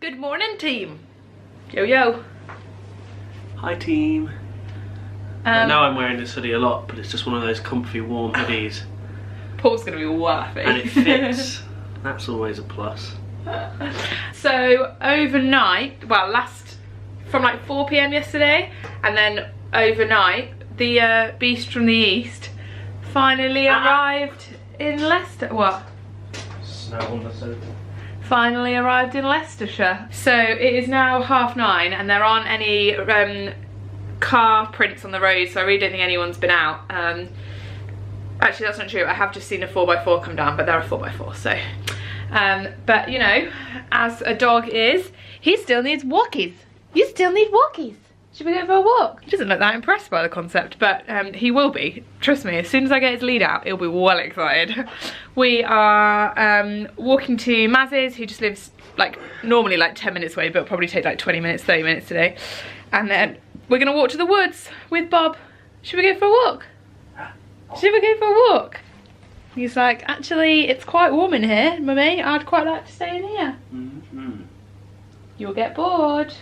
Good morning, team. Yo, yo. Hi, team. I know I'm wearing this hoodie a lot, but it's just one of those comfy, warm hoodies. Paul's gonna be laughing. And it fits. That's always a plus. So overnight, well, from like 4 PM yesterday, and then overnight, the beast from the east finally arrived in Leicester. What? Snow on the sofa. Finally arrived in Leicestershire. So it is now 9:30, and there aren't any car prints on the road, so I really don't think anyone's been out. Actually, that's not true. I have just seen a 4x4 come down, but they're a 4x4, so. But you know, as a dog is, he still needs walkies. You still need walkies. Should we go for a walk? He doesn't look that impressed by the concept, but he will be. Trust me, as soon as I get his lead out, he'll be well excited. We are walking to Maz's, who just lives like normally like 10 minutes away, but it'll probably take like 20 minutes, 30 minutes today. And then we're gonna walk to the woods with Bob. Should we go for a walk? Should we go for a walk? He's like, actually, it's quite warm in here, Mummy. I'd quite like to stay in here. Mm-hmm. You'll get bored.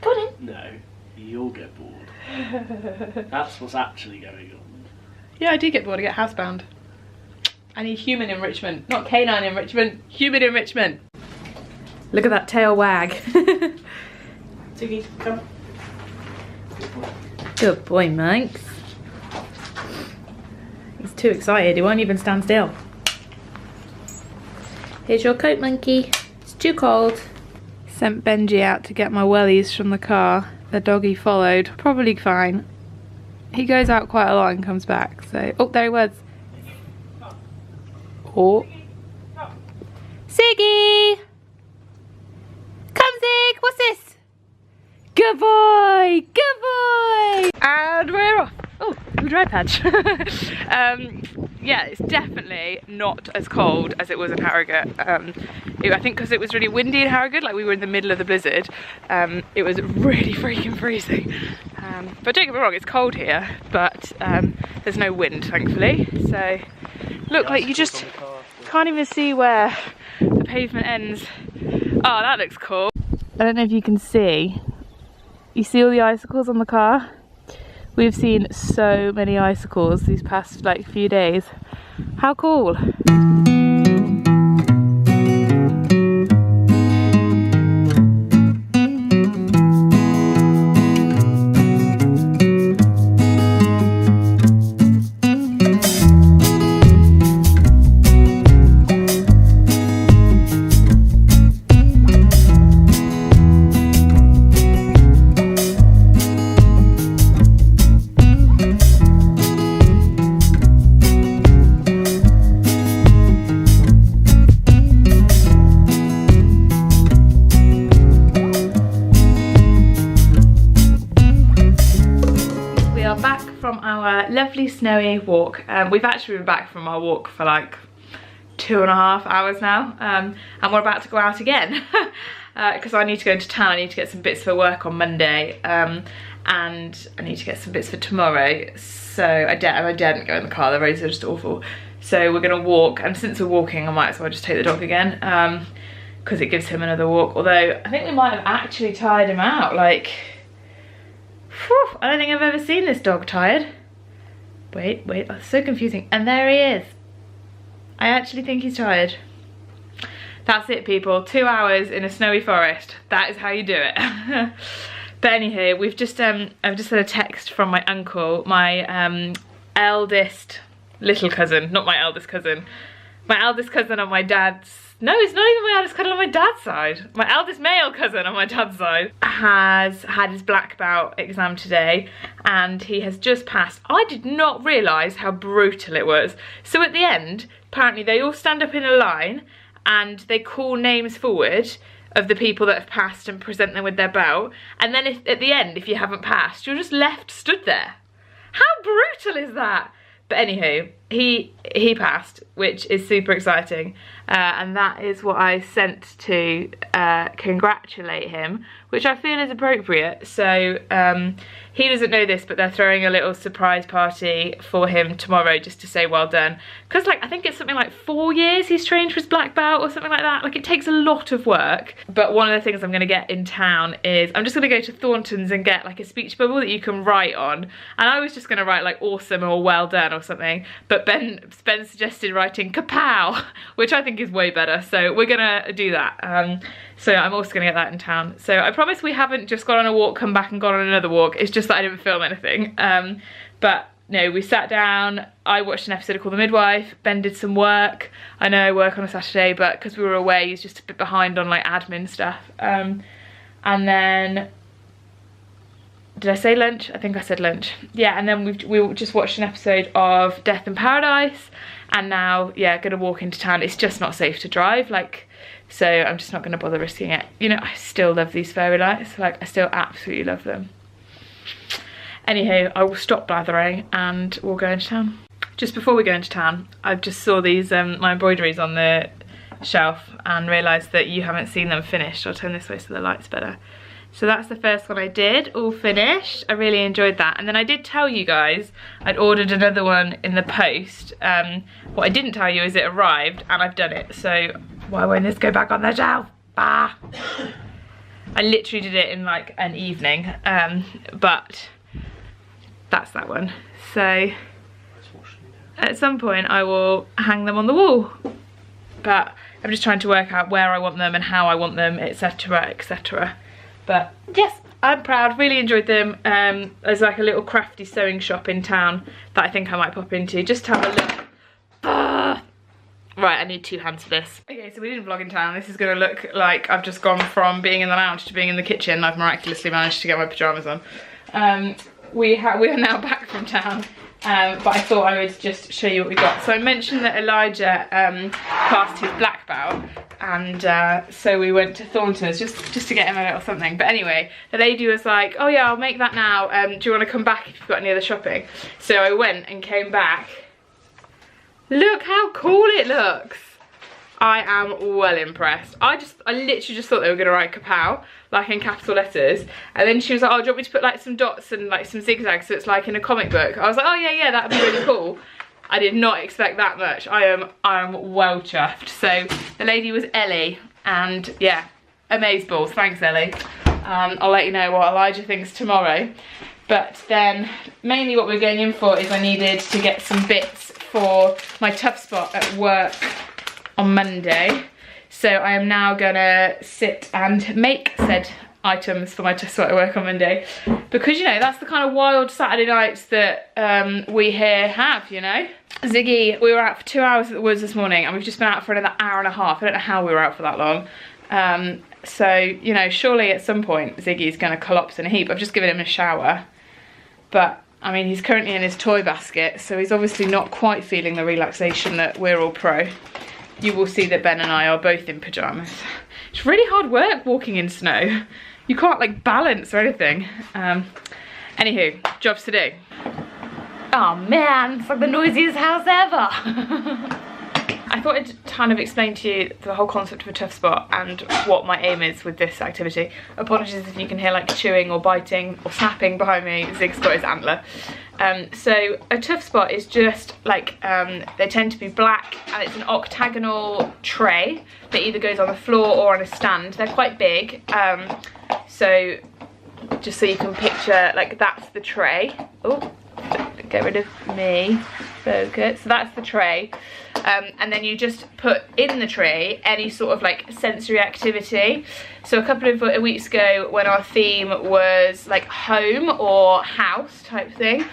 Go on in. No, you'll get bored. That's what's actually going on. Yeah, I do get bored. I get housebound. I need human enrichment, not canine enrichment. Human enrichment. Look at that tail wag. Tiggy, come. Good boy, Manx. He's too excited. He won't even stand still. Here's your coat, monkey. It's too cold. Sent Benji out to get my wellies from the car. The doggy followed. Probably fine. He goes out quite a lot and comes back. So, oh, there he was. Oh. Siggy! Come, Zig! What's this? Good boy! Good boy! And we're off. Oh, the dry patch. Yeah, it's definitely not as cold as it was in Harrogate. I think because it was really windy in Harrogate, like we were in the middle of the blizzard, it was really freaking freezing. But don't get me wrong, it's cold here, but there's no wind, thankfully. So, look, like you just can't even see where the pavement ends. Oh, that looks cool. I don't know if you can see. You see all the icicles on the car? We've seen so many icicles these past like few days. How cool. Lovely snowy walk. We've actually been back from our walk for like 2.5 hours now, and we're about to go out again because I need to go into town. I need to get some bits for work on Monday, and I need to get some bits for tomorrow. So I daren't go in the car. The roads are just awful. So we're gonna walk, and since we're walking, I might as well just take the dog again because it gives him another walk. Although I think we might have actually tired him out. Like, whew, I don't think I've ever seen this dog tired. Wait, that's so confusing. And there he is. I actually think he's tired. That's it, people. 2 hours in a snowy forest. That is how you do it. But anywho, I've just had a text from my uncle, my eldest little cousin, not my eldest cousin. My eldest cousin on my dad's, no, it's not even my eldest cousin on my dad's side. My eldest male cousin on my dad's side has had his black belt exam today, and he has just passed. I did not realise how brutal it was. So at the end, apparently they all stand up in a line and they call names forward of the people that have passed and present them with their belt. And then at the end, if you haven't passed, you're just left stood there. How brutal is that? But anywho, he passed, which is super exciting, and that is what I sent to congratulate him, which I feel is appropriate. So he doesn't know this, but they're throwing a little surprise party for him tomorrow just to say well done, because like I think it's something like 4 years he's trained for his black belt or something like that. Like, it takes a lot of work. But one of the things I'm going to get in town is I'm just going to go to Thornton's and get like a speech bubble that you can write on, and I was just going to write like awesome or well done or something, but Ben suggested writing kapow, which I think is way better, so we're gonna do that. So I'm also gonna get that in town. So I promise we haven't just gone on a walk, come back and gone on another walk. It's just that I didn't film anything. But no, we sat down, I watched an episode called The Midwife, Ben did some work. I know I work on a Saturday, but because we were away, he's just a bit behind on like admin stuff. And then, did I say lunch? I think I said lunch. Yeah, and then we just watched an episode of Death in Paradise, and now, yeah, gonna walk into town. It's just not safe to drive, like, so I'm just not gonna bother risking it. You know, I still love these fairy lights, like, I still absolutely love them. Anywho, I will stop blathering and we'll go into town. Just before we go into town, I just saw these, my embroideries on the shelf and realised that you haven't seen them finished. I'll turn this way so the light's better. So that's the first one I did, all finished. I really enjoyed that. And then I did tell you guys I'd ordered another one in the post. What I didn't tell you is it arrived and I've done it. So why won't this go back on the shelf? Bah! I literally did it in like an evening, but that's that one. So at some point I will hang them on the wall. But I'm just trying to work out where I want them and how I want them, etc, etc. But yes, I'm proud, really enjoyed them. There's like a little crafty sewing shop in town that I think I might pop into, just to have a look. Right, I need 2 hands for this. Okay, so we didn't vlog in town. This is gonna look like I've just gone from being in the lounge to being in the kitchen. I've miraculously managed to get my pyjamas on. We are now back from town. But I thought I would just show you what we got. So I mentioned that Elijah passed his black belt, and so we went to Thornton's just to get him a little something. But anyway, the lady was like, oh yeah, I'll make that now. Do you want to come back if you've got any other shopping? So I went and came back. Look how cool it looks. I am well impressed. I literally just thought they were gonna write kapow, like in capital letters. And then she was like, oh, do you want me to put like some dots and like some zigzags so it's like in a comic book? I was like, oh yeah, that'd be really cool. I did not expect that much. I am well chuffed. So the lady was Ellie, and yeah, amazeballs. Thanks, Ellie. I'll let you know what Elijah thinks tomorrow. But then mainly what we're going in for is I needed to get some bits for my tough spot at work on Monday. So I am now gonna sit and make said items for my tough spot at work on Monday, because you know that's the kind of wild Saturday nights that we here have, you know. Ziggy, we were out for 2 hours at the woods this morning, and we've just been out for another hour and a half. I don't know how we were out for that long. So you know, surely at some point Ziggy's gonna collapse in a heap. I've just given him a shower, but I mean, he's currently in his toy basket, so he's obviously not quite feeling the relaxation that we're all pro. You will see that Ben and I are both in pyjamas. It's really hard work walking in snow. You can't like balance or anything. Anywho, jobs to do. Oh man, it's like the noisiest house ever. I thought I'd kind of explain to you the whole concept of a tough spot and what my aim is with this activity. Apologies if you can hear like chewing or biting or snapping behind me. Zig's got his antler. So a tough spot is just like, they tend to be black, and it's an octagonal tray that either goes on the floor or on a stand. They're quite big, so just so you can picture, like that's the tray. Oh, get rid of me, focus. So that's the tray. And then you just put in the tray any sort of like sensory activity. So a couple of weeks ago, when our theme was like home or house type thing,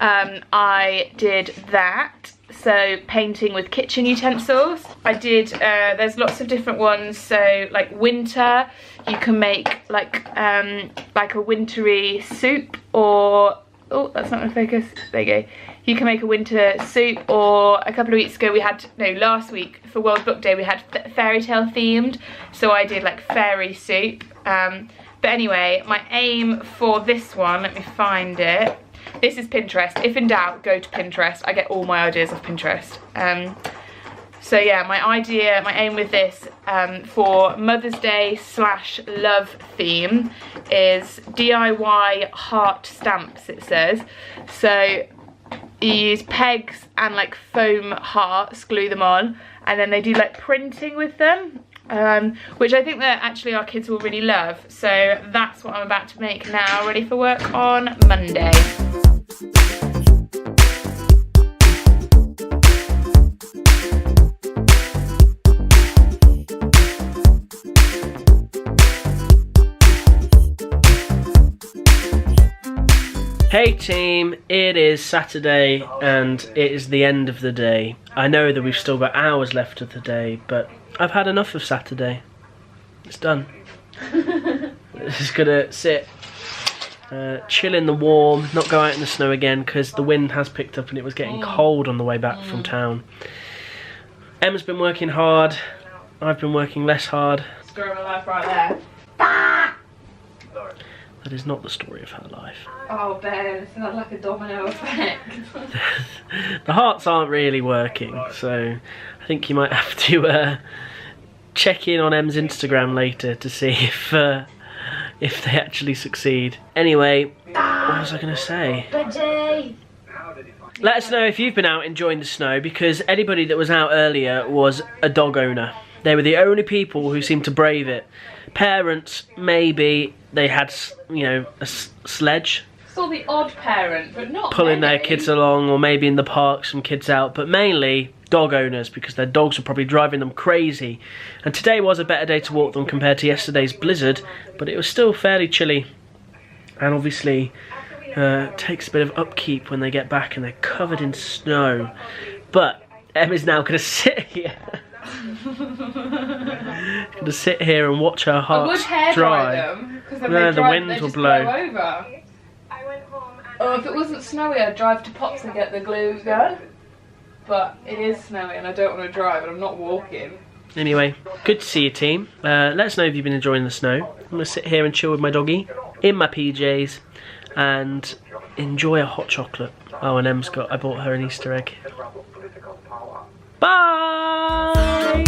I did that. So painting with kitchen utensils. I did, there's lots of different ones. So like winter, you can make like a wintry soup, or, oh, that's not my focus, there you go. You can make a winter soup, or a couple of weeks ago we had, no, last week for World Book Day we had fairy tale themed, so I did like fairy soup. But anyway, my aim for this one, let me find it, This is Pinterest. If in doubt, go to Pinterest. I get all my ideas off Pinterest. So yeah, my aim with this for Mother's Day / love theme is DIY heart stamps, it says. So you use pegs and like foam hearts, glue them on, and then they do like printing with them, which I think that actually our kids will really love. So that's what I'm about to make now, ready for work on Monday. Hey team, it is Saturday and it is the end of the day. I know that we've still got hours left of the day, but I've had enough of Saturday. It's done. Just gonna sit, chill in the warm, not go out in the snow again because the wind has picked up and it was getting cold on the way back from town. Emma's been working hard, I've been working less hard. Story of my life right there. That is not the story of her life. Oh Ben, it's not like a domino effect. The hearts aren't really working, so I think you might have to check in on Em's Instagram later to see if they actually succeed. Anyway, what was I going to say? Let us know if you've been out enjoying the snow, because anybody that was out earlier was a dog owner. They were the only people who seemed to brave it. Parents, maybe they had, you know, a sledge. Saw the odd parent, but not pulling many. their kids along, or maybe in the park some kids out, but mainly dog owners because their dogs were probably driving them crazy. And today was a better day to walk them compared to yesterday's blizzard, but it was still fairly chilly. And obviously it takes a bit of upkeep when they get back and they're covered in snow. But Emma's now going to sit here. Gonna sit here and watch her hearts dry. Them, no, the wind will blow. Over. Oh, if it wasn't snowy, I'd drive to Pops and get the glue gun. But it is snowy and I don't want to drive and I'm not walking. Anyway, good to see you team. Let us know if you've been enjoying the snow. I'm gonna sit here and chill with my doggy in my PJs and enjoy a hot chocolate. Oh, and I bought her an Easter egg. Bye!